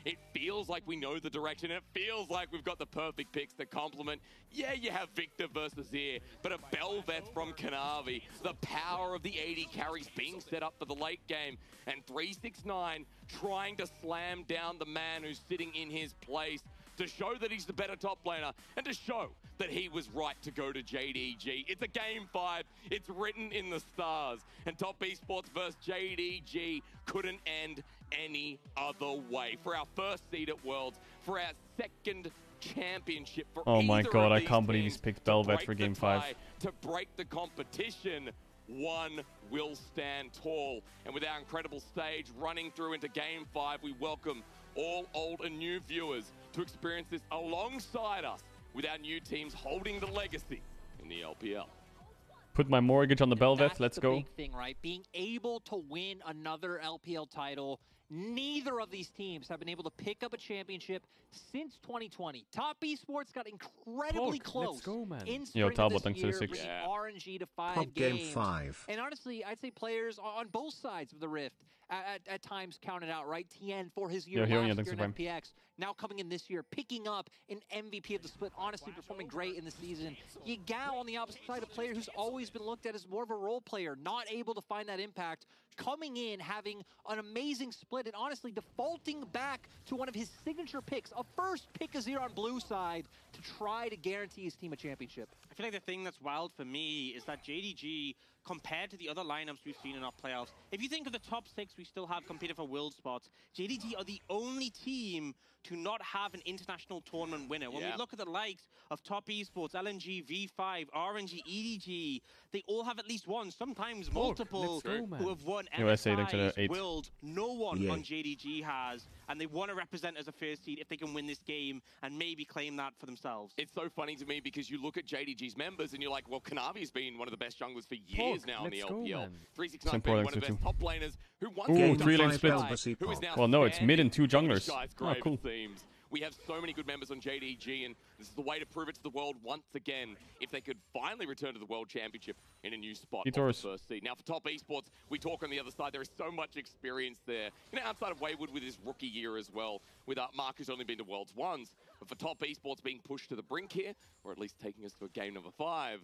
It feels like we know the direction. It feels like we've got the perfect picks to complement. Yeah, you have Victor versus Zir, but a Belveth from Kanavi. The power of the 80 carries being set up for the late game. And 369 trying to slam down the man who's sitting in his place to show that he's the better top laner and to show that he was right to go to JDG. It's a game 5. It's written in the stars. And Top Esports versus JDG couldn't end any other way. For our first seed at Worlds, for our second championship, for oh my god, I can't believe he's picked Belveth for game 5. To break the competition, one will stand tall. And with our incredible stage running through into game 5, we welcome all old and new viewers to experience this alongside us with our new teams holding the legacy in the LPL. Put my mortgage on the Belveth, let's go. That's the big thing, right? Being able to win another LPL title. Neither of these teams have been able to pick up a championship since 2020. Top Esports got incredibly close. Let's go, man. In spring Talbot, of this thanks to year, the 6. bringing RNG to 5 Top games. game 5. And honestly, I'd say players on both sides of the rift at times counted out, right? Tien for his year last year in FPX, now coming in this year, picking up an MVP of the split, honestly performing great in the season. Yagao on the opposite side, a player who's always been looked at as more of a role player, not able to find that impact, coming in, having an amazing split, and honestly defaulting back to one of his signature picks, a first pick of Zero on blue side to try to guarantee his team a championship. I feel like the thing that's wild for me is that JDG, compared to the other lineups we've seen in our playoffs, if you think of the top 6 we still have competing for world spots, JDG are the only team to not have an international tournament winner. When we look at the likes of Top Esports, LNG, V5, RNG, EDG, they all have at least one, sometimes multiple, who have won MSI's Worlds. No one on JDG has, and they want to represent as a first seed if they can win this game and maybe claim that for themselves. It's so funny to me because you look at JDG's members and you're like, well, Kanavi's been one of the best junglers for years now in the LPL. 369 being one of the best top laners who once who is now well, no, it's mid and 2 junglers. Oh, cool. Themes. We have so many good members on JDG, and this is the way to prove it to the world once again if they could finally return to the World Championship in a new spot on the first seed. Now, for Top Esports, we talk on the other side. There is so much experience there. You know, outside of Wayward with his rookie year as well, with Mark, who's only been to Worlds once. But for Top Esports being pushed to the brink here, or at least taking us to a game number 5,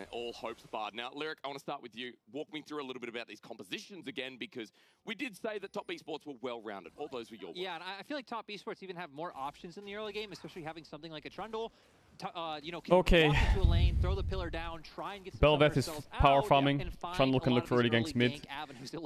all hopes barred. Now, Lyric, I want to start with you. Walk me through a little bit about these compositions again, because we did say that Top Esports were well-rounded. All those were your words. Yeah, and I feel like Top Esports even have more options in the early game, especially having something like a Trundle. You know, can walk into a lane, throw the pillar down, try and get some Belveth is power farming. Trundle can look for early ganks mid.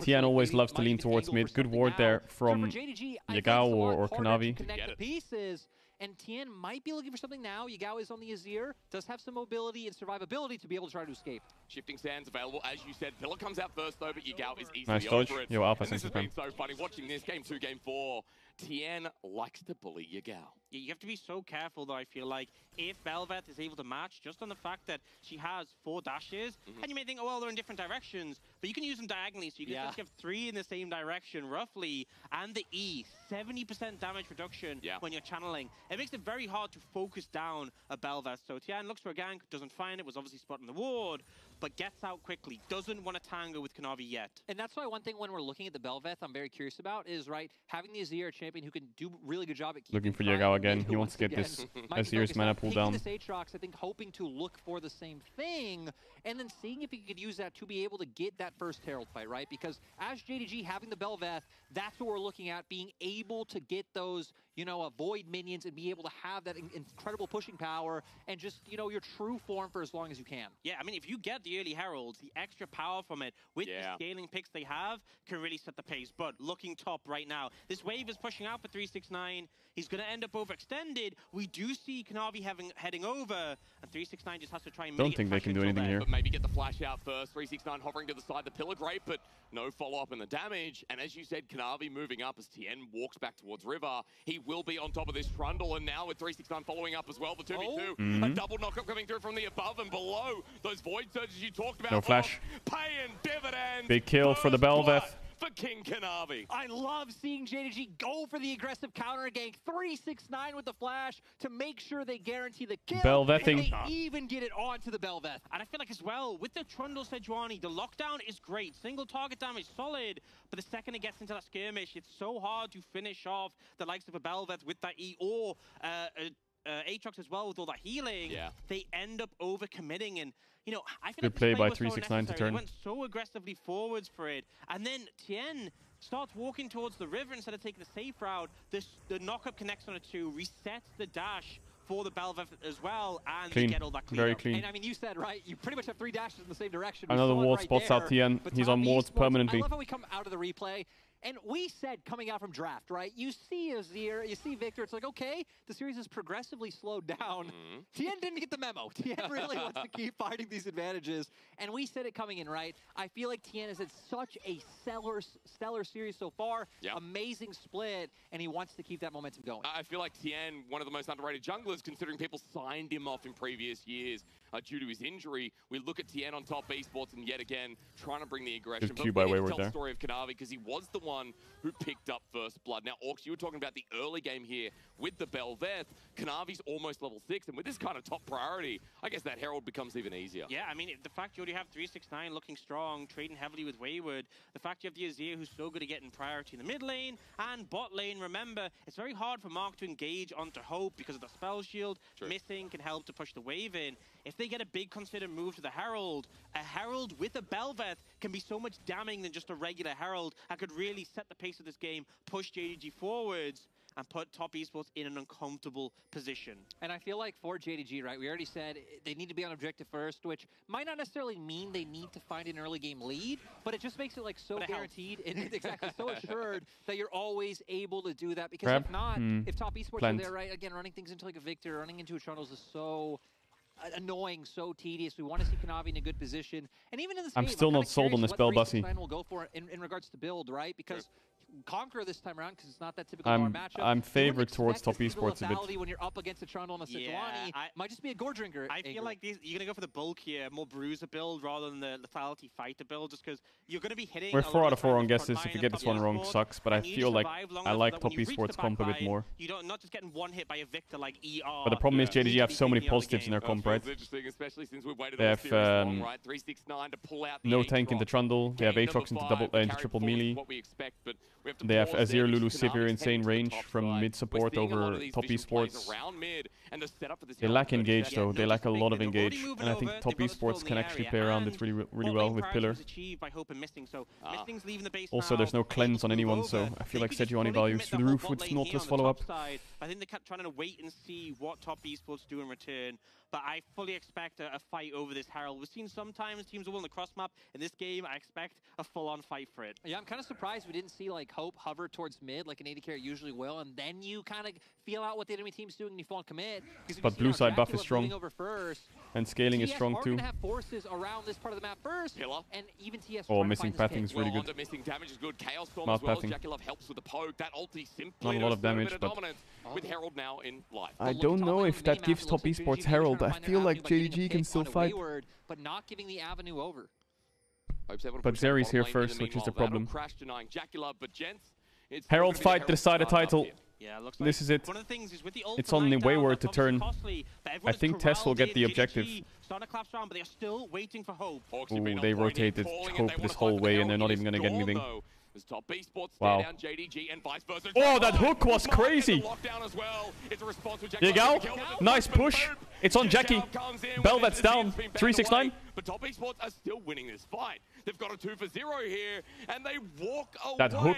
Tien always loves to lean towards mid. Good ward there from Yagao or Kanavi. Connect the pieces. And Tien might be looking for something now. Yagao is on the Azir, does have some mobility and survivability to be able to try to escape. Shifting sands available, as you said. Pillar comes out first, though, but Yagao is easily nice dodge. over it. Yo, Alpha, and this has been so funny. Watching this game 2, game 4, Tien likes to bully Yagao. Yeah, you have to be so careful, though, I feel like, if Belveth is able to match, just on the fact that she has 4 dashes, and you may think, oh, well, they're in different directions, but you can use them diagonally, so you can just have 3 in the same direction, roughly, and the E, 70% damage reduction when you're channeling. It makes it very hard to focus down a Belveth. So Tien looks for a gank, doesn't find it, was obviously spotting the ward, but gets out quickly, doesn't want to tango with Kanavi yet. And that's why one thing when we're looking at the Belveth I'm very curious about is, right, having the Azir champion who can do a really good job at keeping looking for Yagao again. He wants to get this Azir's mana pull down. This Aatrox, I think, hoping to look for the same thing, and then seeing if he could use that to be able to get that first Herald fight, right? Because as JDG having the Belveth, that's what we're looking at, being able to get those, you know, avoid minions and be able to have that incredible pushing power and just, you know, your true form for as long as you can. Yeah, I mean, if you get the early Heralds, the extra power from it with the scaling picks they have can really set the pace. But looking top right now, this wave is pushing out for 369. He's going to end up overextended. We do see Kanavi heading over, and 369 just has to try and don't think they can do anything here. But maybe get the flash out first. 369 hovering to the side, the pillar great, but no follow-up in the damage. And as you said, Kanavi moving up as Tien walks back towards River. He will be on top of this Trundle, and now with 369 following up as well, the 2v2. A double knockup coming through from the above and below. Those void surges you talked about. No flash. Paying dividends. Big kill for the Belveth. for King Kanavi. I love seeing JDG go for the aggressive counter gank. 369 with the flash to make sure they guarantee the kill. Belvething. And they even get it onto the Belveth. And I feel like as well, with the Trundle Sejuani, the lockdown is great. Single target damage, solid. But the second it gets into that skirmish, it's so hard to finish off the likes of a Belveth with that E or Aatrox as well with all that healing. Yeah. They end up overcommitting, and you know, I feel Good like play by was so 369 to unnecessary. turn. They went so aggressively forwards for it, and then Tien starts walking towards the river instead of taking the safe route. The knockup connects on a 2, resets the dash for the Belveth as well, and Clean. they get all that clean Very up. clean. And I mean, you said, right, you pretty much have 3 dashes in the same direction. Another ward right spots there. out Tien. But He's Top on wards Esports, permanently. I love how we come out of the replay. And we said coming out from draft, right? You see Azir, you see Victor. It's like, okay, the series has progressively slowed down. Tien didn't get the memo. Tien really wants to keep finding these advantages. And we said it coming in, right? I feel like Tien has had such a stellar series so far. Yep. Amazing split. And he wants to keep that momentum going. I feel like Tien, one of the most underrated junglers, considering people signed him off in previous years due to his injury. We look at Tien on Top Esports, and yet again, trying to bring the aggression. Good cue by we need to Wayward tell there. the story of Kanavi, because he was the one who picked up first blood. Now, Orcs, you were talking about the early game here with the Belveth. Kanavi's almost level 6, and with this kind of top priority, I guess that Herald becomes even easier. Yeah, I mean, the fact you already have 369 looking strong, trading heavily with Wayward, the fact you have the Azir who's so good at getting priority in the mid lane and bot lane. Remember, it's very hard for Mark to engage onto Hope because of the spell shield. True. Missing can help to push the wave in. If they get a big considered move to the Herald, a Herald with a Belveth can be so much damning than just a regular Herald. I could really set the pace of this game, push JDG forwards, and put Top Esports in an uncomfortable position. And I feel like for JDG, right, we already said they need to be on objective first, which might not necessarily mean they need to find an early game lead, but it just makes it like so guaranteed and exactly so assured that you're always able to do that. Because Grab. if not, if Top Esports Plant. are there, right, again, running things into like a Victor, running into a Trundles is so annoying, so tedious. We want to see Kanavi in a good position. And even in this I'm game, still kinda not sold on curious this Bell what Bussy. 369 will go for in regards to build, right? Because Conqueror this time around, because it's not that typical of our matchup. I'm You favored wouldn't towards expect Top this level of Esports a bit. lethality when you're up against a Trundle and a Sejuani. Might just be a gore drinker. I feel like you're going to go for the bulk here, more bruiser build rather than the lethality fighter build, just because you're going to be hitting. We're a lot 4 of out of the 4 time on with guesses. front If you line get and this top one wrong, support, sucks. But I and you need feel to like survive long I enough like that Top when you reach the Esports comp a back bit line, more. You don't not just getting one hit by a Victor like ER. But the problem is You JDG need to have be so many thinking of the positives in their game. comp, right? It's interesting, especially since we've waited They all have, series long, right? 369 to pull out the No Aatrox. tank into Trundle. They have Game Aatrox into number 5, into carry triple forward is melee. what we expect, but we have to They have pause there Azir, because Lulu, Kanavi's Sivir, heading insane to the range top from side. mid We're support seeing a lot over of these Top vision plays Esports. around mid, and the setup for this They Herald lack 30 engage seconds. though. They lack a lot of They're already engage, moving and I think over. Top They've got Esports us can in the actually area, play around it and really bot well lane with priority Pillar. was achieved by Hope and Missing, so Missing's leaving the base Also, now, there's no able to cleanse on move anyone, over. so I They feel like could just Sejuani fully values commit through the the whole roof bot with lane here Nautilus on the follow-up. top side. I think they're trying to wait and see what Top Esports do in return. But I fully expect a fight over this Herald. We've seen sometimes teams are willing to cross map. In this game, I expect a full-on fight for it. Yeah, I'm kind of surprised we didn't see like Hope hover towards mid like an AD carry usually will, and then you kind of feel out what the enemy team's doing and you fall and commit. But blue side buff is strong. Over first. And scaling is TS strong are too. gonna have forces around this part of the map first, Pillar. and even TS. Oh, trying to missing find this pathing pick. is really good. Under missing damage is good. Chaos Storm Smart as well. pathing. Jackeylove helps with the poke. That ulti simply Not a lot of does put a damage, bit of but- dominance with Herald now in life. I But don't look at know top lane if on the that minimap, gives it Top looks like Esports JDG Herald. trying I to find their feel like avenue by getting a JDG pick can still onto fight. Wayward, but not giving the avenue over. Hope's able to But push that Zeri's bottom here lane in first, which is the meanwhle. That'll problem. Crash denying Jackeylove, but gents, it's Herald still gonna be fight to decide a Herald title. here. Yeah, it looks like This is it. one of the things is with the ult It's to on the knife down, Wayward that's to turn. obviously costly, but everyone I is think Tess will corralled get in. the JDG objective. starting to collapse around, but they are still waiting for Hope. Hawks have Ooh, been on they point, rotated calling it. Hope They this wanna whole fight for way, the and they're Herald. not It even is gonna get gone, anything. though. As Top Esports Wow. stare down JDG and vice versa. Oh, that hook was Mark gets crazy. the lockdown as well. It's a response with There you go. Jackeylove. Nice push. It's on Jackie. Belvet's down. 369. But Top Esports are still winning this fight. They've got a 2-for-0 here, and they walk away. That hook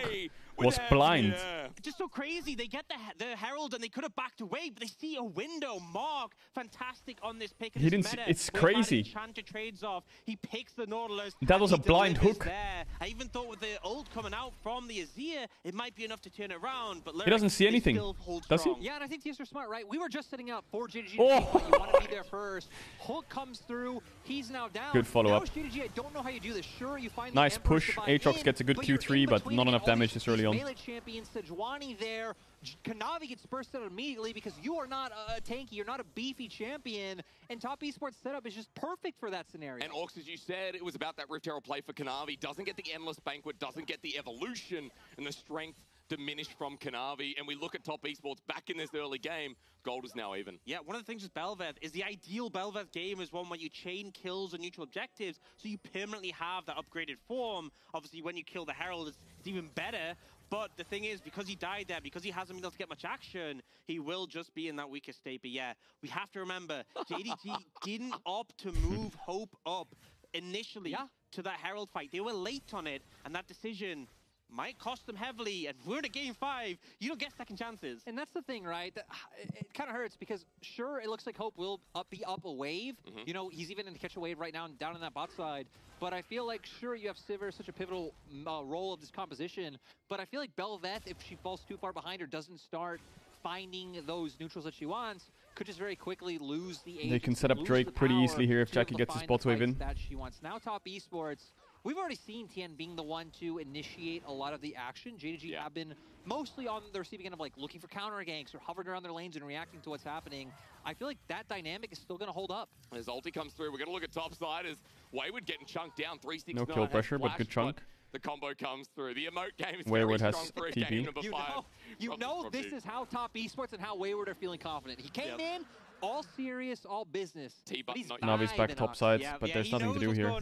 was blind. It's just so crazy. They get the Herald and they could have backed away, but they see a window. Mark, fantastic on this pick. He didn't see- it's crazy. Enchanted trades off. He picks the Nautilus. That and was he a blind delivers hook. There. I even thought with the ult coming out from the Azir, it might be enough to turn it around. But He doesn't see they anything. still hold Does he? strong. Yeah, and I think TS are smart, right? We were just setting up for JDG. Oh. You want to be there first. Hook comes through. He's now down. Good follow-up. Now it's JDG. I don't know how you do this. sure you find nice push. Aatrox gets a good Q3, but not enough damage this early on. Melee champion Sejuani there. Kanavi gets burst out immediately because you are not a tanky, you're not a beefy champion, and Top Esports setup is just perfect for that scenario. And Orcs, as you said, it was about that Rift Herald play for Kanavi. Doesn't get the Endless Banquet, doesn't get the evolution and the strength diminished from Kanavi, and we look at Top Esports back in this early game, gold is now even. Yeah, one of the things with Bel'Veth is the ideal Bel'Veth game is one where you chain kills and neutral objectives, so you permanently have that upgraded form. Obviously, when you kill the Herald, it's even better. But the thing is, because he died there, because he hasn't been able to get much action, he will just be in that weaker state. But yeah, we have to remember, JDG didn't opt to move Hope up initially to that Herald fight. They were late on it, and that decision might cost them heavily, and we're in a game 5. You don't get second chances. And that's the thing, right? It kind of hurts because, sure, it looks like Hope will be up a wave. You know, he's even in the catch a wave right now down in that bot side. But I feel like, sure, you have Sivir, such a pivotal role of this composition. But I feel like Bel'Veth, if she falls too far behind or doesn't start finding those neutrals that she wants, could just very quickly lose the age. They can set up Drake pretty easily here if Jackie gets his bot wave in. That she wants. Now Top Esports, we've already seen Tien being the one to initiate a lot of the action. JDG have been mostly on the receiving end of like looking for counter ganks or hovering around their lanes and reacting to what's happening. I feel like that dynamic is still going to hold up. As ulti comes through, we're going to look at top side as Wayward getting chunked down. 369. No kill pressure, but good chunk. The combo comes through. The emote game is Wayward very has strong for TP. game number 5. You know this is how Top Esports and how Wayward are feeling confident. He came in all serious, all business. Navi's back top side, but there's nothing to do here.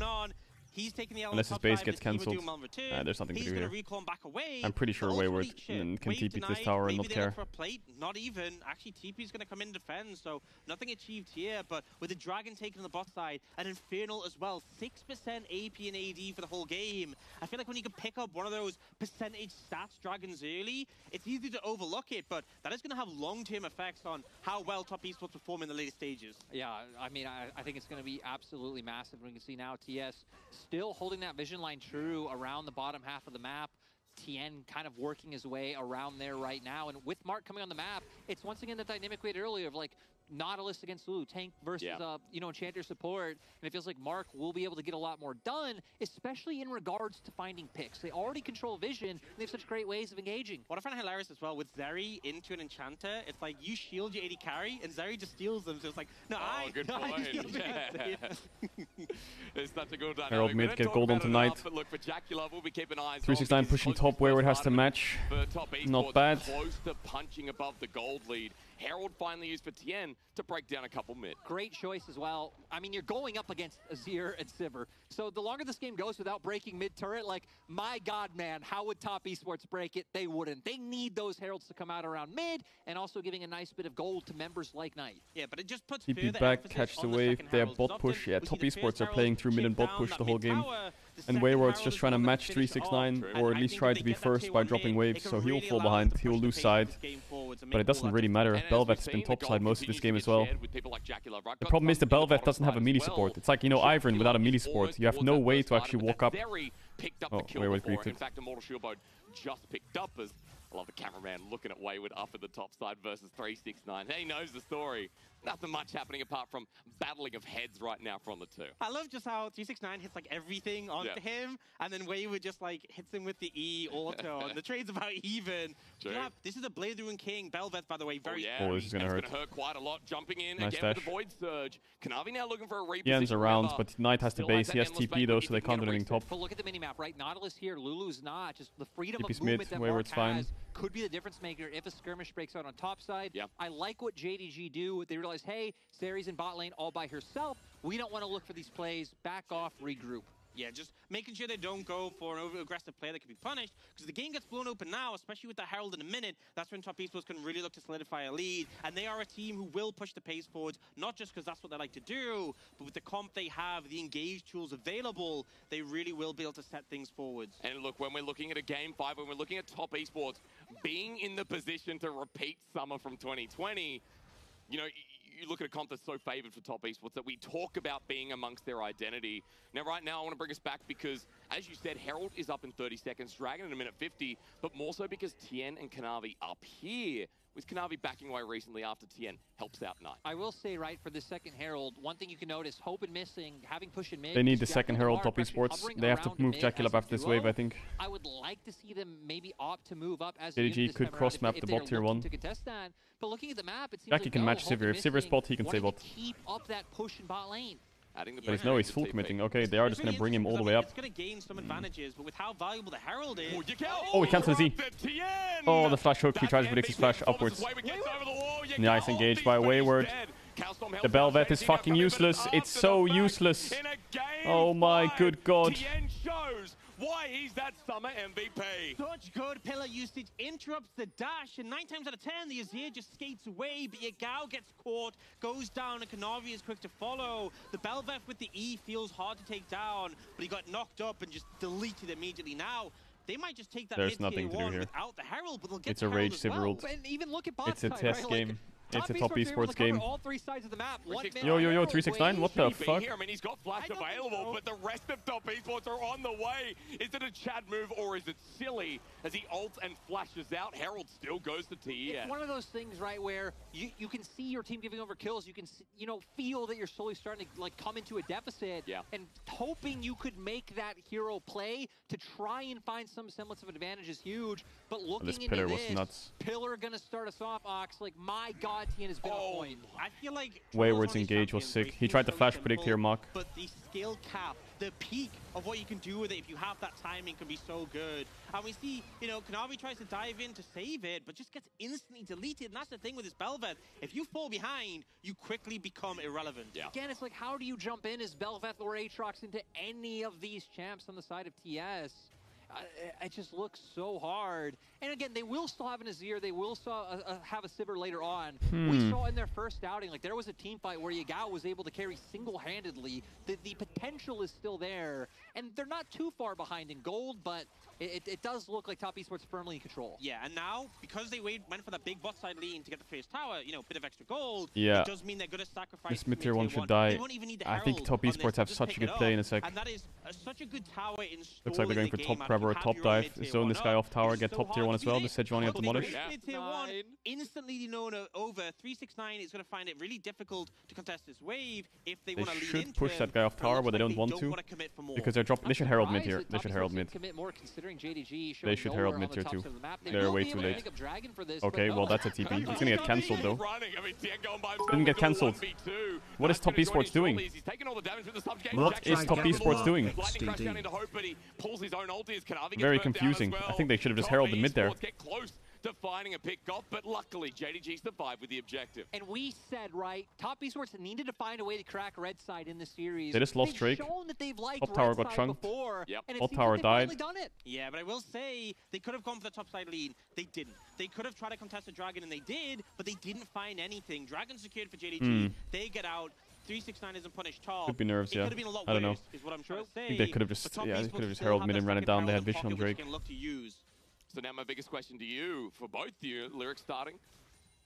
He's taking the Unless his base gets cancelled. There's nothing to do here. Back away, I'm pretty sure Wayward can TP to this tower and not care. For a plate, not even. Actually, TP's going to come in and defend, so nothing achieved here. But with the Dragon taking the bot side, and Infernal as well, 6% AP and AD for the whole game. I feel like when you can pick up one of those percentage stats Dragons early, it's easy to overlook it, but that is going to have long-term effects on how well Top Esports perform in the later stages. Yeah, I mean, I think it's going to be absolutely massive. We can see now TS still holding that vision line true around the bottom half of the map. Tien kind of working his way around there right now. And with Mark coming on the map, it's once again the dynamic we had earlier of like Nautilus against Lulu, tank versus, you know, Enchanter support. And it feels like Mark will be able to get a lot more done, especially in regards to finding picks. They already control vision, and they have such great ways of engaging. What I find hilarious as well, with Zeri into an Enchanter, it's like you shield your AD carry, and Zeri just steals them. So it's like, no, good point. It's such a good dynamic. Herald mid, get gold on tonight. But look, for Jackeylove, we'll be keeping eyes 369 pushing top, Wayward has to match. Not bad. Close to punching above the gold lead. Herald finally used for Tien to break down a couple mid. Great choice as well. I mean, you're going up against Azir and Sivir. So the longer this game goes without breaking mid-turret, like, my God, man, how would Top Esports break it? They wouldn't. They need those Heralds to come out around mid and also giving a nice bit of gold to members like Knight. Yeah, but it just puts TP back, catch the wave. They have bot push. Yeah, Top Esports are playing through mid and bot push the whole game. And Wayward's just trying to match 369, or at least try to be first by dropping waves, so he will fall behind, he will lose side. But it doesn't really matter. Bel'Veth's been top side most of this game as well. The problem is the Bel'Veth doesn't have a melee support. It's like, you know, Ivern without a melee support. You have no way to actually walk up. Oh, Wayward griefed it. In fact, Immortal Shieldbone just picked up as I love the cameraman looking at Wayward up at the top side versus 369. He knows the story. Nothing much happening apart from battling of heads right now from the two. I love just how 369 hits like everything onto him, and then Wayward just like hits him with the E auto, and the trade's about even. This is a Blade Ruin King. Bel'Veth, by the way, very this is going to hurt. It's going to hurt quite a lot. Jumping in nice again dash. with the Void Surge. Kanavi now looking for a reposition. He ends around, but Knight has the base. He has TP though, so they can't do anything top. But look at the minimap, right? Nautilus here, Lulu's not. Just the freedom TP's of movement that Wayward's Mark fine. has could be the difference maker if a skirmish breaks out on top side. I like what JDG do. They realize, hey, Zeri's in bot lane all by herself. We don't want to look for these plays. Back off, regroup. Yeah, just making sure they don't go for an over-aggressive player that can be punished, because the game gets blown open now, especially with the Herald in a minute. That's when Top Esports can really look to solidify a lead, and they are a team who will push the pace forwards, not just because that's what they like to do, but with the comp they have, the engage tools available, they really will be able to set things forwards. And look, when we're looking at a Game 5, when we're looking at Top Esports being in the position to repeat summer from 2020, you know, you look at a comp that's so favored for top esports that we talk about being amongst their identity. Now, right now, I want to bring us back because, as you said, Herald is up in 30 seconds, Dragon in a minute 50, but more so because Tien and Kanavi up here. With Kanavi backing away recently after Tien helps out Knight. I will say, right, for the second Herald, one thing you can notice, Hope and Missing, having push in mid. They need the second Herald top esports. They have to move Jackeylove after this wave, I think. I would like to see them maybe opt to move up as JDG could cross map the bot tier 1. To contest that. But looking at the map, it seems Jackie like can match Sivir. If Sivir's bot, he can stay bot. Keep up that push in bot lane. But he's full committing. Okay, they are just going to bring him all the way up. It's going to gain some advantages, but with how valuable the Herald is... Oh, he cancels Z. Oh, the flash hook. He tries to predict his flash upwards. Nice engaged by Wayward. The Bel'Veth is fucking useless. It's so useless. Oh my good god. Why he's that summer MVP. Such good pillar usage, interrupts the dash, and 9 times out of 10, the Azir just skates away, but Yagao gets caught, goes down, and Kanavi is quick to follow. The Bel'Veth with the E feels hard to take down, but he got knocked up and just deleted immediately. Now, they might just take that nothing to do here. Without the Herald, but they'll get it's a rage Civ world. And even look at bot it's a side, test right? game. Like, it's a top esports game. All 3 sides of the map. Yo, 369, what the fuck? Here. I mean, he's got flash available, but the rest of top esports are on the way. Is it a Chad move or is it silly? As he ults and flashes out, Herald still goes to TES. It's one of those things, right, where you can see your team giving over kills. You can see, feel that you're slowly starting to like come into a deficit. Yeah. And hoping you could make that hero play to try and find some semblance of advantage is huge. But looking into Pillar was this, nuts. Pillar gonna start us off, Ox. Like, my god, Tien has been on point. I feel like Wayward's engage was sick. He tried to flash predict here, Mark. But the skill cap, the peak of what you can do with it if you have that timing can be so good. And we see, Kanavi tries to dive in to save it, but just gets instantly deleted. And that's the thing with this Bel'Veth. If you fall behind, you quickly become irrelevant. Yeah. Again, it's like, how do you jump in as Bel'Veth or Aatrox into any of these champs on the side of TS? It just looks so hard. And again, they will still have an Azir. They will still have a Sivir later on. We saw in their first outing, like there was a team fight where Yagao was able to carry single-handedly. The potential is still there. And they're not too far behind in gold, but it does look like top esports firmly in control. Yeah, and now, because they went for that big bot side lean to get the first tower, bit of extra gold, yeah. It does mean they're going to sacrifice this mid-tier 1 should die. I think top esports have such a good play in a sec. And that is such a good tower in store. Looks like they're going for top grab or a top dive. Zone this guy off tower, get top tier 1 as well. This Sejuani up demolish. Tier 1 instantly known over. 369 is going to find it really difficult to contest this wave if they want to lead into it. They should push that guy off tower, but they don't want to. Because they're dropping. They should Herald mid here. They should Herald mid. They should Herald mid tier 2. They're way too late. Okay, well that's a TP. He's gonna get cancelled though. Didn't get cancelled. What is top esports doing? What is top esports doing? Very confusing. I think they should have just heralded mid there. To finding a pick off, but luckily JDG survived with the objective. And we said, right, top esports needed to find a way to crack red side in the series. They just lost Drake. Top tower got chunked. Top tower died. Yeah, but I will say they could have gone for the top side lead. They didn't. They could have tried to contest the Dragon, and they did, but they didn't find anything. Dragon secured for JDG. They get out. 369 isn't punished top. Could be nerves, yeah. I don't know. Is what I'm trying to say. I think they could have just, they could have just Herald mid and ran it down. They had vision on Drake. So now my biggest question to you, for both you, Lyric starting,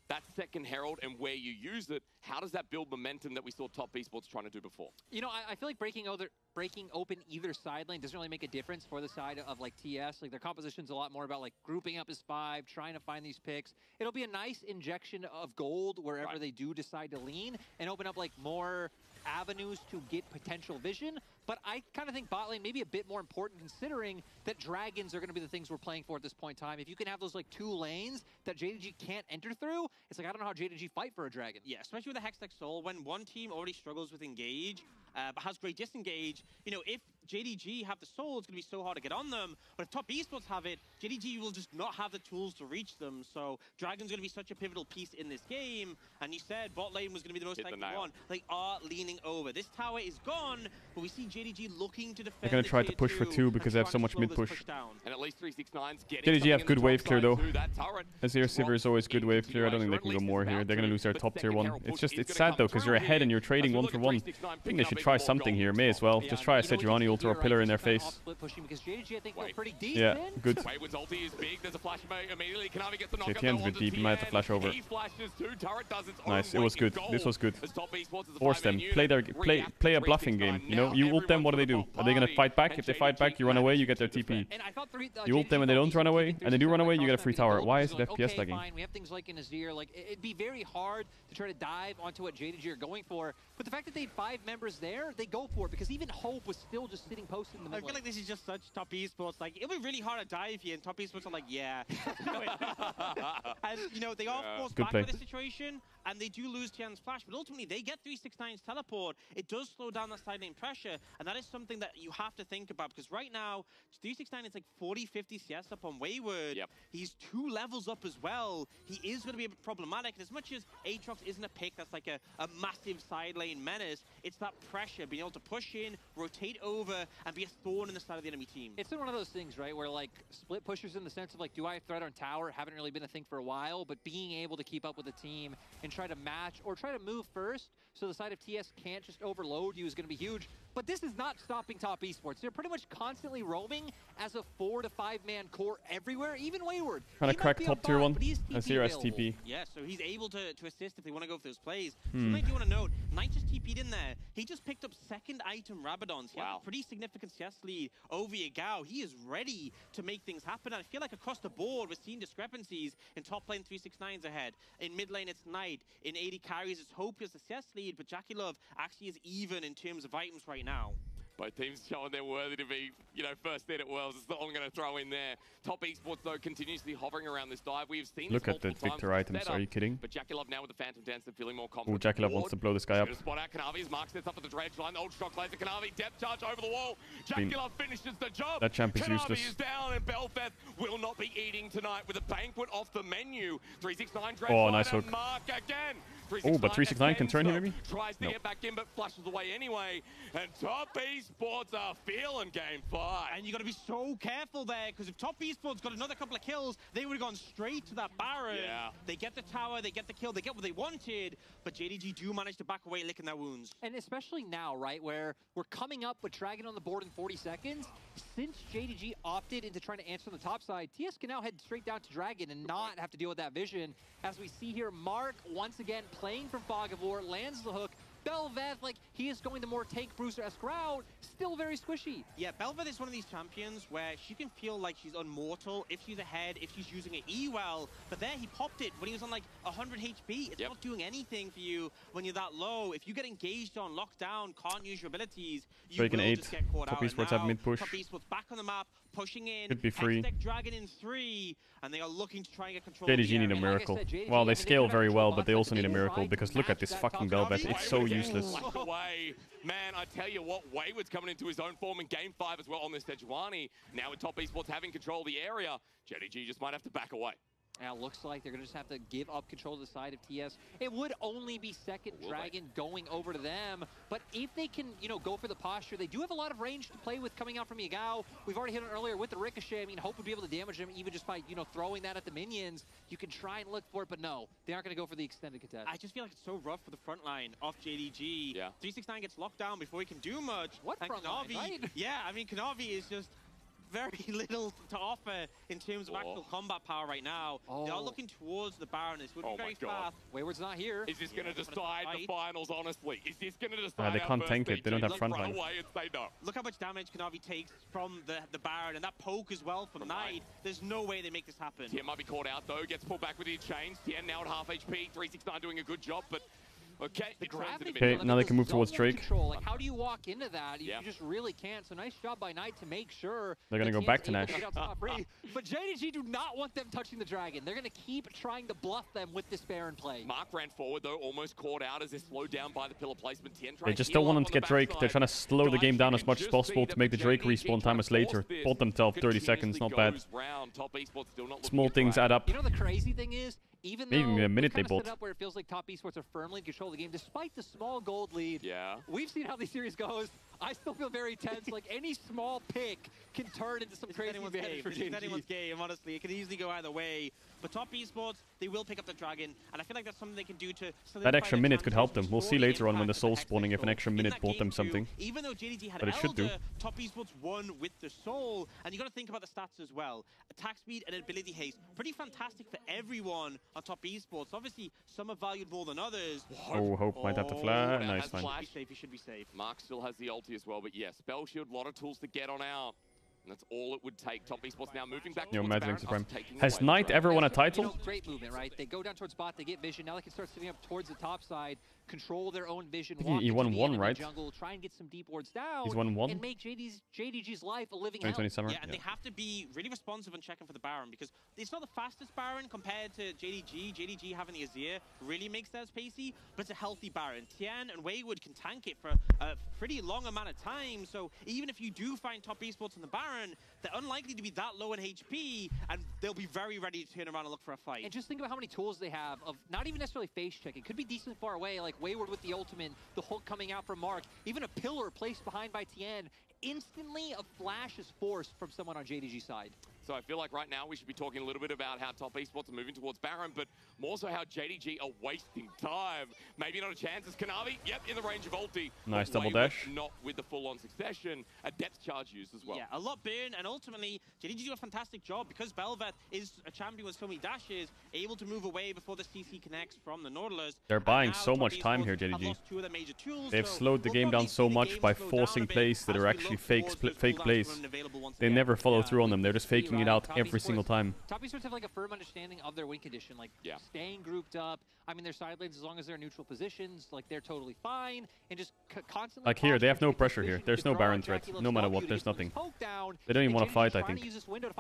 that second Herald and where you use it, how does that build momentum that we saw top esports trying to do before? I feel like breaking open either side lane doesn't really make a difference for the side of like TS. Like their composition's a lot more about like grouping up as 5, trying to find these picks. It'll be a nice injection of gold wherever they do decide to lean and open up like more avenues to get potential vision. But I kind of think bot lane may be a bit more important considering that dragons are going to be the things we're playing for at this point in time. If you can have those like 2 lanes that JDG can't enter through, it's like I don't know how JDG fight for a dragon. Yeah, especially with the Hextech Soul, when one team already struggles with engage, but has great disengage, if JDG have the soul, it's going to be so hard to get on them. But if top esports have it, JDG will just not have the tools to reach them. So Dragon's going to be such a pivotal piece in this game. And you said bot lane was going to be the most likely one. They are leaning over. This tower is gone, but we see JDG looking to defend. They're going to try to push for 2 because they have so much mid push. And at least 369's getting JDG have good wave clear though. Azir Sivir is always good wave clear. I don't think they can go more here. They're going to lose their top tier 1. It's sad though because you're ahead and you're trading 1 for 1. I think they should try something here. May as well. Just try a Sejuani ult or a pillar in their face. Yeah, good. Tien's a bit deep, he might have to flash over. Nice, it was good. This was good. Force them. Play a bluffing game, you know? You ult them, what do? Are they gonna fight back? If they fight back, you run away, you get their TP. You ult them and they don't run away, and they do run away, you get a free tower. Why is it FPS lagging? We have things like in Azir, like it'd be very hard to try to dive onto what JDG are going for, but the fact that they had 5 members there, they go for it, because even Hope was still just sitting posted in the middle. I feel like this is just such top esports. Like, it'll be really hard to dive here, and top esports are like, yeah, let's do it. And, you know, they are forced back by the situation, and they do lose Tian's flash, but ultimately they get 369's teleport. It does slow down that side lane pressure, and that is something that you have to think about, because right now, 369 is like 40-50 CS up on Wayward. Yep. He's 2 levels up as well. He is going to be a bit problematic, and as much as Aatrox isn't a pick that's like a massive side lane menace, it's that pressure, being able to push in, rotate over, and be a thorn in the side of the enemy team. It's been one of those things, right, where like split pushers in the sense of like, do I have threat on tower? Haven't really been a thing for a while, but being able to keep up with the team and try to match or try to move first so the side of TS can't just overload you is going to be huge. But this is not stopping top esports. They're pretty much constantly roaming as a 4 to 5 man core everywhere, even Wayward. Trying to crack top tier 1. Azir STP. Yeah, so he's able to assist if they want to go for those plays. Something I do want to note, Knight just TP'd in there. He just picked up 2nd item Rabadons. He has a pretty significant CS lead over Yagao. He is ready to make things happen. And I feel like across the board, we're seeing discrepancies. In top lane, 369's ahead. In mid lane, it's Knight. In AD carries, it's Hope as the CS lead, but Jackeylove actually is even in terms of items right now. Both teams showing they're worthy to be, you know, first in at Worlds. That's all I'm going to throw in there. Top esports, though, continuously hovering around this dive. We've seen Look at the Victor items. Are you kidding? But Jackeylove now with the Phantom Dance and feeling more confident. Oh, Jackeylove wants to blow this guy up. Spot out Kanavi's Mark sets up at the dredge line. The old shock laser Kanavi depth charge over the wall. Jackeylove finishes the job. That champ is Kanavi useless. is down, and Belfeth will not be eating tonight with a banquet off the menu. 369 dredge oh, line nice hook. and Mark again. Oh, but 369 can turn here maybe? Tries to get back in, but flushes away anyway. And top esports are feeling game 5. And you got to be so careful there, because if top esports got another couple of kills, they would have gone straight to that Baron. Yeah. They get the tower, they get the kill, they get what they wanted, but JDG do manage to back away, licking their wounds. And especially now, right, where we're coming up with Dragon on the board in 40 seconds, since JDG opted into trying to answer on the top side, TS can now head straight down to Dragon and not have to deal with that vision. As we see here, Mark, once again, playing from Fog of War, lands the hook. Belveth, like, he is going the more tank Bruiser-esque route, still very squishy. Yeah, Belveth is one of these champions where she can feel like she's unmortal if she's ahead, if she's using an E well, but there he popped it when he was on like 100 HP. It's not doing anything for you when you're that low. If you get engaged on, locked down, can't use your abilities, you will just get caught out. Top esports have mid push. Top esports back on the map, pushing in. Could be free. Dragon in 3, and they are looking to try and get control. JDG need a miracle. Well, they scale very well, but they also need a miracle, because look at this fucking Belveth. It's so useless. Away. Man, I tell you what, Wayward's coming into his own form in game 5 as well on this Sejuani. Now with top esports having control of the area, JDG just might have to back away. Now it looks like they're going to just have to give up control of the side of TS. It would only be 2nd Dragon going over to them, but if they can, you know, go for the posture, they do have a lot of range to play with coming out from Yagao. We've already hit on earlier with the Ricochet. I mean, Hope would be able to damage them even just by, you know, throwing that at the minions. You can try and look for it, but no, they aren't going to go for the extended contest. I just feel like it's so rough for the front line of JDG. Yeah. 369 gets locked down before he can do much. What front line, right? Yeah, I mean, Kanavi is just very little to offer in terms of actual combat power right now. They are looking towards the Baron. This would be very fast. Wayward's not here. Is this going to decide the finals, honestly? Is this going to decide they can't tank it. They don't have front line. Look how much damage Kanavi takes from the Baron, and that poke as well from Knight. There's no way they make this happen. Tien might be caught out, though. Gets pulled back with his chains. Tien now at half HP. 369 doing a good job, but okay, now they can move towards Drake. Like, how do you walk into that? You just really can't. So nice job by Knight to make sure they're going to go back to Nash. But JDG do not want them touching the Dragon. They're going to keep trying to bluff them with this Baron play. Mark ran forward, though, almost caught out as they're slowed down by the pillar placement. They just don't want them to get Drake. They're trying to slow the game down as much as possible to make the Drake respawn time as later. Bought them 12, 30 seconds, not bad. Small things add up. You know the crazy thing is, Even maybe though a minute they they bolt. set up where it feels like Top Esports are firmly in control of the game, despite the small gold lead. Yeah. We've seen how the series goes. I still feel very tense. Like any small pick can turn into some crazy advantage for JDG. It's anyone's game, honestly. It could easily go either way. But Top Esports, they will pick up the Dragon, and I feel like that's something they can do to that extra minute could help them. We'll see later on when the Soul's spawning if an extra minute bought them something. Even though JDG had but it should do. Top Esports won with the Soul, and you got to think about the stats as well. Attack speed and ability haste, pretty fantastic for everyone on Top Esports. Obviously, some are valued more than others. Oh, Hope might have to flash. Nice, fine. He should be safe. Mark still has the ulti as well, but yes, Spell Shield, a lot of tools to get on out. And that's all it would take. Top Esports now moving back towards Baron, Supreme. Has Knight ever won a title? You know, great movement, right? They go down towards bot, they get vision. Now they can start sitting up towards the top side, control their own vision. He won one, right? Jungle, try and get some deep wards down. He's won one. And make JDG's life a living hell. 2020 summer. Yeah, and they have to be really responsive and checking for the Baron, because it's not the fastest Baron compared to JDG. JDG having the Azir really makes theirs pacey, but it's a healthy Baron. Tien and Wayward can tank it for a pretty long amount of time, so even if you do find Top Esports on the Baron, they're unlikely to be that low in HP, and they'll be very ready to turn around and look for a fight. And just think about how many tools they have of not even necessarily face check. It could be decently far away, like Wayward with the ultimate, the hook coming out from Mark, even a pillar placed behind by Tien. Instantly, a flash is forced from someone on JDG's side. So I feel like right now we should be talking a little bit about how Top Esports are moving towards Baron, but more so how JDG are wasting time. Maybe not a chance as Kanavi, yep, in the range of ulti. Nice double dash. Not with the full-on succession. A depth charge used as well. Yeah, a lot burn, and ultimately, JDG do a fantastic job because Bel'Veth is a champion with so many dashes, able to move away before the CC connects from the Nautilus. They're buying so much time here, JDG. They've slowed the game down so much by forcing plays that are actually fake plays. They never follow through on them. They're just faking it out every single time. Top Esports have like a firm understanding of their win condition, like staying grouped up. I mean, their side lanes, as long as they're in neutral positions, like they're totally fine, and just constantly. Like here, they have no pressure here. There's no Baron threat. No matter what, there's nothing. They don't even want to fight, I think.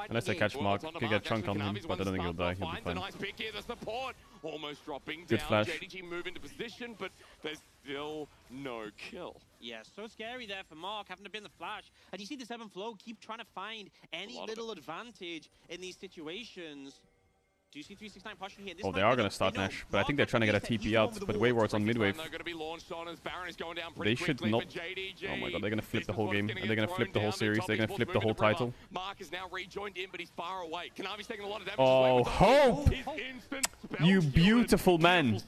Unless they catch Mark, could get chunked on him, but I don't think he'll die. He'll be fine. Nice pick here, the support almost dropping Good down. flash. JDG move into position, but there's still no kill. Yeah, so scary there for Mark, having to be in the flash. And you see the 7 flow keep trying to find any little advantage in these situations. Do you see 369 pushing here? Oh, they are going to start Nash, but I think they're trying to get a TP out, but Wayward's on mid-wave. They should not... Oh my god, they're going to flip the whole game, and they're going to flip the whole series, they're going to flip the whole title. Mark is now rejoined in, but he's far away. Kanavi's taking a lot of damage. Oh, Hope! You beautiful man!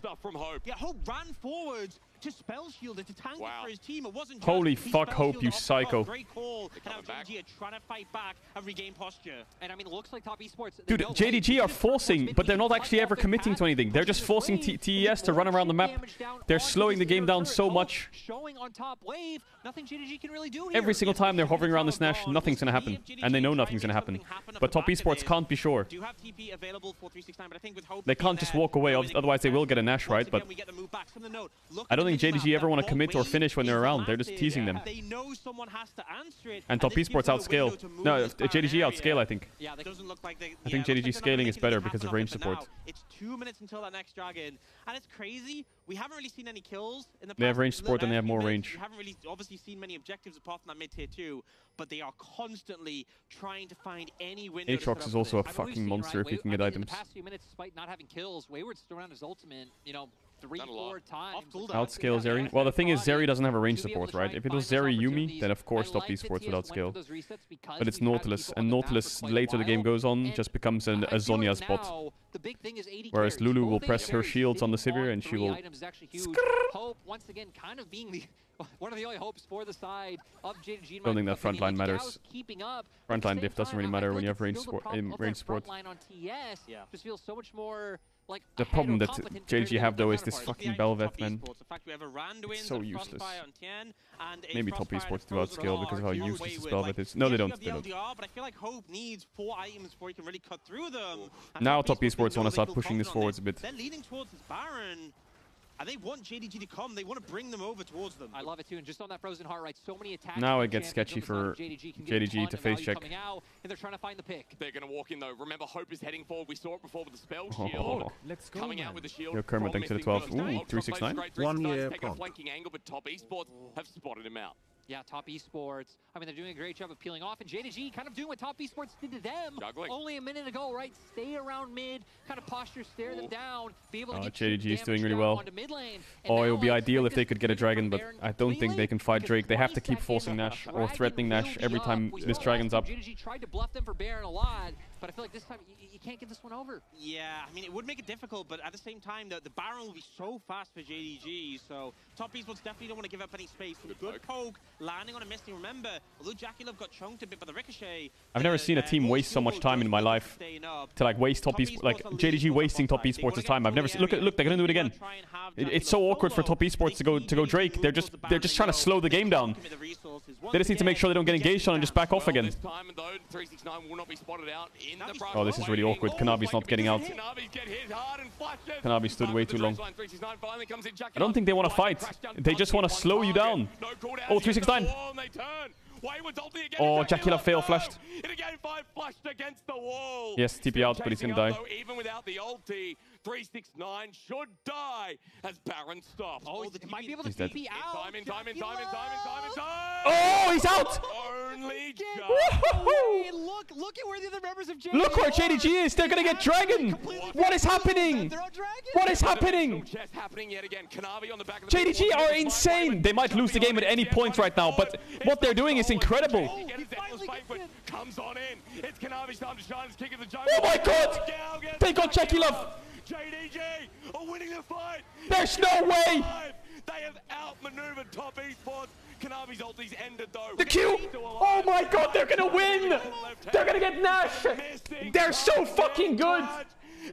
Yeah, Hope ran forwards to spell shield it, to tank it for his team. It wasn't just holy fuck, Hope, you psycho. Great call. And now JDG are trying to fight back and regain posture. And I mean, it looks like Top Esports... Dude, JDG are forcing, but they're not actually ever committing to anything. They're just forcing TES to run around the map. They're slowing the game down so much. Showing on top wave, nothing JDG can really do here. Every single time they're hovering around this Nash, nothing's going to happen. And they know nothing's going to happen. But Top Esports can't be sure. They can't just walk away, otherwise they will get a Nash, right? But I don't think JDG ever want to commit or finish when they're around. They're just teasing them. And Top Esports outscale. No, JDG outscale, I think. I think JDG scaling is better because of range support. It's 2 minutes until that next Dragon. And it's crazy. We haven't really seen any kills in the past. They have range support and they have more range. We haven't really obviously seen many objectives apart from that mid-tier 2, but they are constantly trying to find any window. Aatrox is also a fucking monster if he can get items. In the past few minutes, despite not having kills, Wayward's thrown out his ultimate, you know, 3-4 times. Outscale Zeri. Well, the thing is, Zeri doesn't have a range support, right? If it was Zeri Yumi, then of course Top Esports would outscale. But it's Nautilus, and Nautilus, later the game goes on, just becomes a Zhonya spot. Whereas Lulu will press her shields on the Sivir, and she will... Hope, once again, kind of being the one of the only hopes for the side of JDG. I don't think that frontline matters. Frontline diff doesn't really matter when you have range support. Just feels so much more like the problem that JDG have though is this fucking Bel'Veth, man. It's so useless. Maybe Top Esports do outscale because of how useless this Bel'Veth is. No, they don't. They don't. But I feel like Hope needs 4 items before he can really cut through them. Now Top Esports want to start pushing this forwards a bit. They're leaning towards this Baron. And they want JDG to come. They want to bring them over towards them. I love it too. And just on that frozen heart, right? So many attacks. Now it gets sketchy for JDG to face check. Out, and they're trying to find the pick. They're going to walk in though. Remember, Hope is heading forward. We saw it before with the spell shield. Let's go. Coming out with the shield. Yo, Kermit, thanks to the 12. Ooh, 369. 1 year taking a flanking angle, but Top Esports have spotted him out. Yeah, Top Esports. I mean, they're doing a great job of peeling off, and JDG kind of doing what Top Esports did to them only a minute ago, right? Stay around mid, kind of posture, stare them down, be able to get JDG is doing really well. Oh, it would be ideal if they could get a dragon, but I don't think they can fight Drake. They have to keep forcing Nash or threatening Nash every time this dragon's up. JDG tried to bluff them for Baron a lot, but I feel like this time you can't get this one over. Yeah, I mean, it would make it difficult, but at the same time, the Baron will be so fast for JDG, so Top Esports definitely don't want to give up any space. Good poke, landing on a Misty. Remember, although Jackeylove got chunked a bit by the ricochet, I've never seen a team waste so much time in my life to like waste Top Esports, like JDG wasting Top Esports' time. I've never seen. Look, they're gonna do it again. It's so awkward for Top Esports to go Drake. They're just trying to slow the game down. They just need to make sure they don't get engaged on and just back off again. Oh, this is really awkward. Kanavi's not getting out. Kanavi stood way too long. I don't think they want to fight. They just want to slow you down. Oh, 369. Oh, Jackeylove fail flashed. Yes, TP out, but he's gonna die. Even without the ulti, 369 should die as Baron stops. Oh, he might be able to TP out. Time. Oh, he's out! Only just. Look at where the other members of JDG Look where JDG is. They're gonna get dragon. What is happening? What is happening? JDG are insane. They might lose the game at any point right now, but what they're doing is incredible. Oh my god! They got Jackeylove. JDG are winning the fight. There's no way. They have outmaneuvered Top Esports. Kanavi's ulti's ended though. The Q! Oh my god, they're gonna win! They're gonna get Nash! They're so fucking good!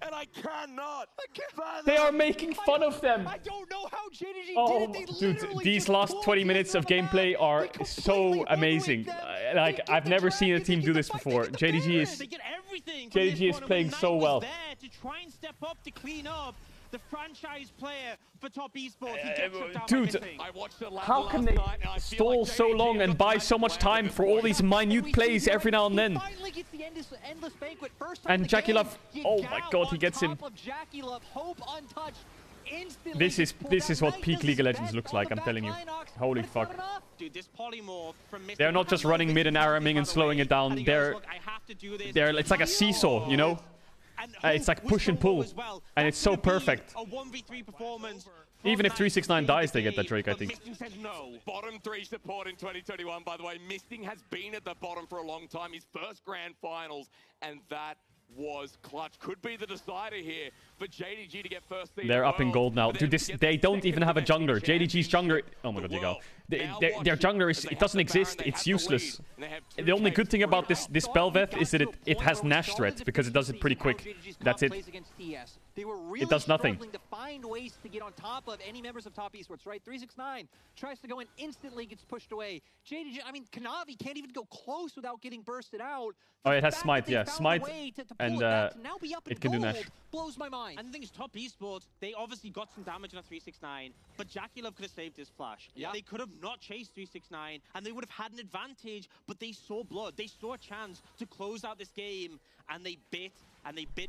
And I cannot. They are making fun of them. I don't know how JDG did it. Dude, these last 20 minutes of gameplay are so amazing. Like, I've never seen a team do this before. JDG is playing so well. To try and step up to clean up the franchise player for Top Esports. Dude, how can they stall so long and buy so much time for all these minute plays every now and then? And Jackeylove, oh my god, he gets him. This is what peak League of Legends looks like, I'm telling you. Holy fuck. They're not just running mid and ARAMing and slowing it down. It's like a seesaw, you know? It's like push and pull, and it's so perfect. Even if 369 dies, they get that Drake, I think. Bottom 3 support in 2021, by the way. Misting has been at the bottom for a long time. His first grand finals, and that was clutch. Could be the decider here for JDG to get first seed. They're up in gold now. Dude, they don't even have a jungler. JDG's jungler... Oh my god, you go. Their jungler is... It doesn't exist. It's useless. The only good thing about this Bel'Veth is that it has Nash threat, because it does it pretty quick. That's it. It does nothing. To find ways to get on top of any members of Top Esports, right? 369 tries to go in, instantly gets pushed away. JDG, I mean, Kanavi can't even go close without getting bursted out. Oh, it has Smite, yeah. Smite, and it can do Nash. Blows my mind. And the thing is, Top Esports, they obviously got some damage on a 369, but Jackeylove could have saved his flash. Yeah. They could have not chased 369, and they would have had an advantage, but they saw blood. They saw a chance to close out this game, and they bit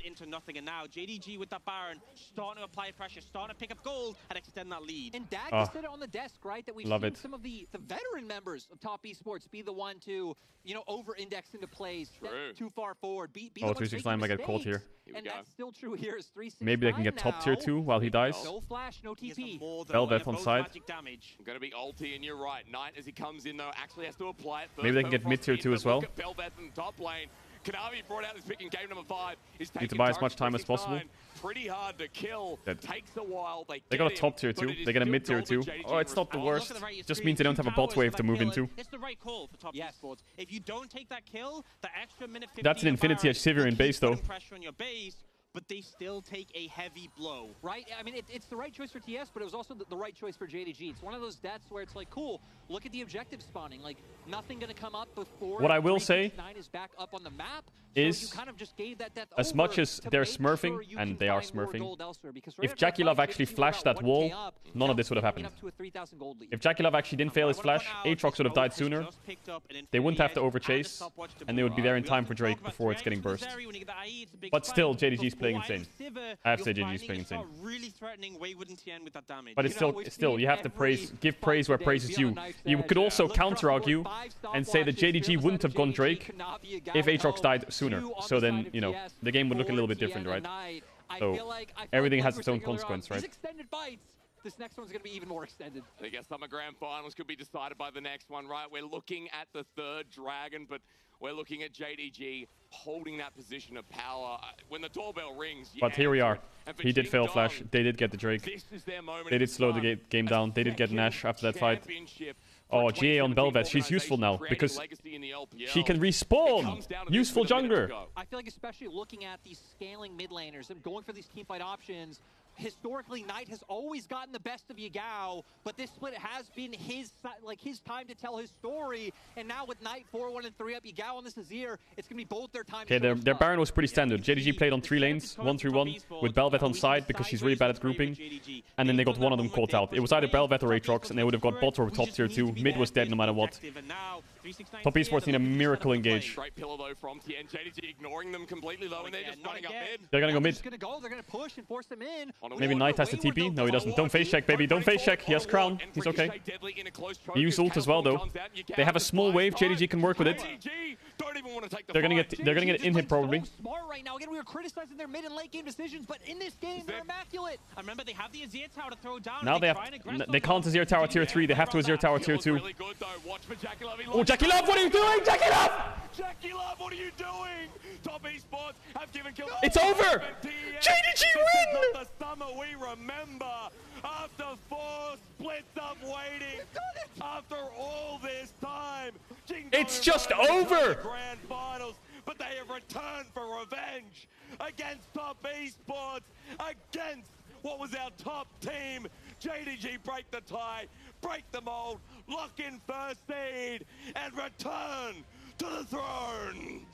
into nothing. And now JDG with that Baron starting to apply pressure, starting to pick up gold and extend that lead. And Dag just said it on the desk, right? That we've seen some of the veteran members of Top Esports be the one to, you know, over-index into plays, too far forward. Be oh, 369 might get caught here. And that's still true here. Is 369 maybe they can get top tier 2 while he dies. No flash, no TP. Bel'Veth on side. Going to be ulti, and you're right. Knight, as he comes in, though, actually has to apply it first. Maybe they can get mid tier 2 as well. Bel'Veth in the top lane. Kanavi brought out this pick in game number 5. Need to buy as much time as possible. Pretty hard to kill. Takes a while. They got a top tier 2. They get a mid tier 2. Oh, it's not the worst. Just means they don't have a bot wave to move into. It's the right call for Top Esports. If you don't take that kill, the extra minute 50. That's an Infinity Edge Sivir in base though. Pressure on your base, but they still take a heavy blow. Right? I mean, it's the right choice for TS, but it was also the right choice for JDG. It's one of those deaths where it's like, cool, look at the objective spawning. Like, nothing going to come up before what I will say is back up on the map. Is, you kind of just gave that death as much as they're smurfing, and they are smurfing, if Jackeylove actually flashed that wall, none of this would have happened. If Jackeylove actually didn't fail his flash, Aatrox would have died sooner. They wouldn't have to overchase, and they would be there in time for Drake before it's getting burst. But still, JDG's playing insane. I have to say JDG's playing insane. Really threatening Wayward and Tien with that damage. But it's still, you have to give praise where praise is due. You could also counter-argue and say that JDG wouldn't have gone Drake if Aatrox died sooner. So then, you know, the game would look a little bit different, right? So everything has its own consequence, right? This next one's going to be even more extended. I guess Summer Grand Finals could be decided by the next one, right? We're looking at the third dragon, but we're looking at JDG holding that position of power. When the doorbell rings... But here we are. He did fail flash. They did get the Drake. They did slow the game down. They did get Nash after that fight. Oh, GA on Bel'Veth. She's useful now because she can respawn. Useful jungler. I feel like especially looking at these scaling mid laners and going for these teamfight options, historically, Knight has always gotten the best of Yagao, but this split has been his time to tell his story. And now with Knight 4-1 and 3 up, Yagao on this Azir, it's gonna be both their time. Okay, their Baron was pretty standard. JDG played on 3 lanes, 1-3-1, with Bel'Veth on side because she's really bad at grouping, and then they got one of them caught out. It was either Bel'Veth or Aatrox, and they would have got bot or top tier 2. Mid was dead no matter what. Top esports need a miracle engage. They're gonna go mid. They're gonna push and force them in. Maybe Knight has the TP. No, he doesn't. Don't face check, baby. Don't face check. He has crown. He's okay. He used ult as well, though. They have a small wave. JDG can work with it. They're gonna get in hit probably. Smart right now. Again, we were criticizing their mid and late game decisions, but in this game they're immaculate. I remember they have the Azir tower to throw down. Now they can't Azir tower tier 3. They have to Azir tower tier 2. Oh, Jackeylove, what are you doing, Jackeylove? Jackeylove, what are you doing? Top esports have given kill. It's over. JDG win. The summer we remember. After 4 splits of waiting, after all this time, it's just over. Grand finals, but they have returned for revenge against top esports, against what was our top team. JDG break the tie, break the mold, lock in first seed, and return to the throne.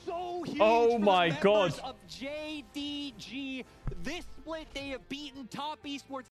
So huge. Oh my God. Of JDG. This split, they have beaten top esports.